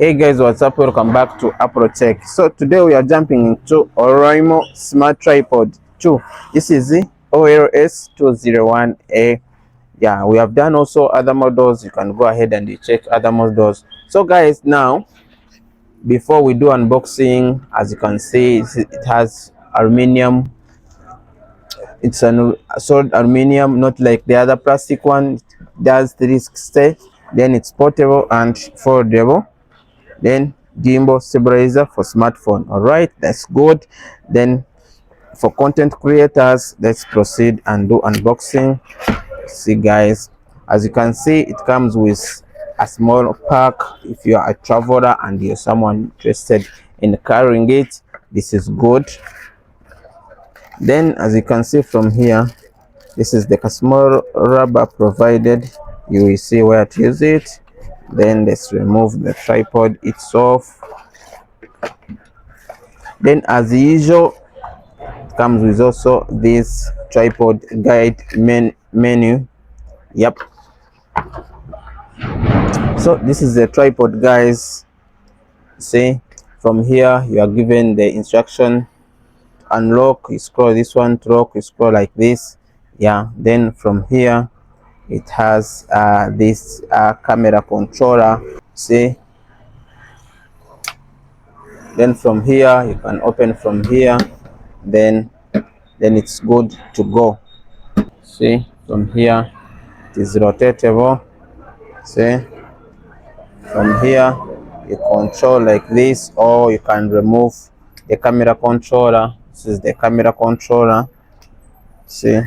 Hey guys, what's up? Welcome back to Apple Tech. So today we are jumping into Oraimo Smart Tripod 2. This is the OLS 201A. Yeah, we have done also other models. You can go ahead and you check other models. So guys, now before we do unboxing, as you can see, it has aluminum. It's an solid aluminum, not like the other plastic one. It does 360. Then it's portable and foldable. Then gimbal stabilizer for smartphone. All right, that's good. Then for content creators, let's proceed and do unboxing. See guys, as you can see, it comes with a small pack. If you are a traveler and you're someone interested in carrying it, this is good. Then as you can see from here, this is the small rubber provided. You will see where to use it. Then let's remove the tripod itself. Then as usual, it comes with also this tripod guide menu. Yep, so this is the tripod guys. See, from here you are given the instruction: unlock, you scroll this one, to lock, you scroll like this. Yeah, then from here it has this camera controller. See, then from here you can open from here, then it's good to go. See, from here it is rotatable. See, from here you control like this, or you can remove the camera controller. This is the camera controller. See,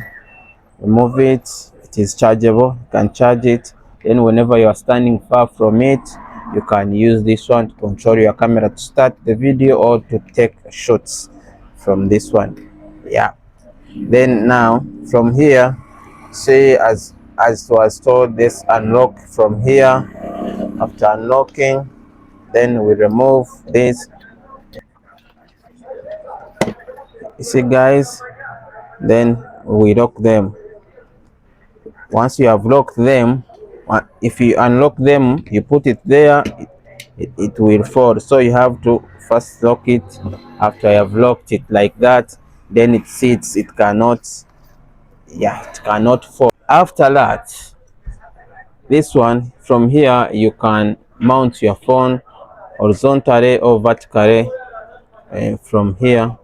remove it. It is chargeable. You can charge it. Then whenever you are standing far from it, you can use this one to control your camera to start the video or to take shots from this one. Yeah, then now from here, see, as was told, this unlock from here. After unlocking, then we remove this. You see guys, then we lock them. Once you have locked them, if you unlock them, you put it there, it will fall. So you have to first lock it. After you have locked it like that, then it sits. It cannot, yeah, it cannot fall. After that, this one from here, you can mount your phone horizontally or vertically. From here,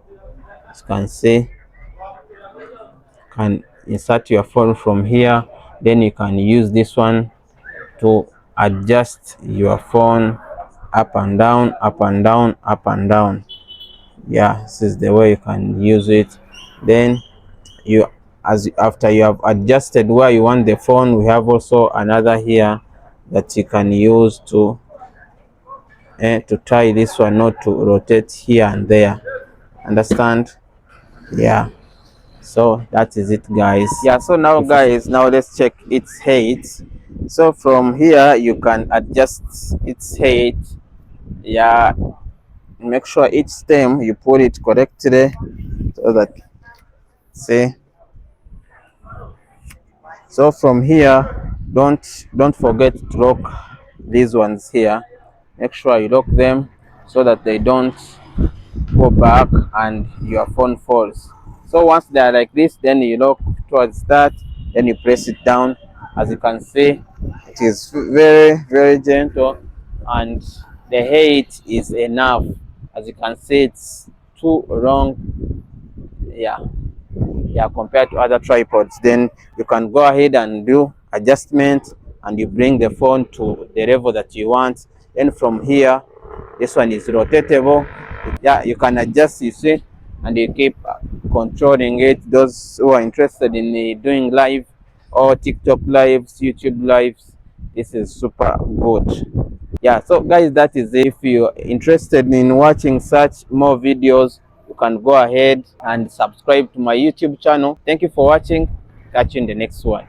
as you can see, can insert your phone from here. Then you can use this one to adjust your phone up and down, up and down, up and down. Yeah, this is the way you can use it. Then you, after you have adjusted where you want the phone, we have also another here that you can use to tie this one, not to rotate here and there. Understand? Yeah, so that is it guys. Yeah, so now guys, now let's check its height. So from here you can adjust its height. Yeah, make sure each stem you put it correctly, so that, see, so from here, don't forget to lock these ones here. Make sure you lock them so that they don't go back and your phone falls. So once they are like this, then you lock towards that, then you press it down. As you can see, it is very gentle, and the height is enough. As you can see, it's too long, yeah, compared to other tripods. Then you can go ahead and do adjustment, and you bring the phone to the level that you want. Then from here, this one is rotatable. Yeah, you can adjust, you see, and you keep controlling it. Those who are interested in doing live or TikTok lives, YouTube lives, this is super good. Yeah, so guys, that is it. If you're interested in watching such more videos, you can go ahead and subscribe to my YouTube channel. Thank you for watching. Catch you in the next one.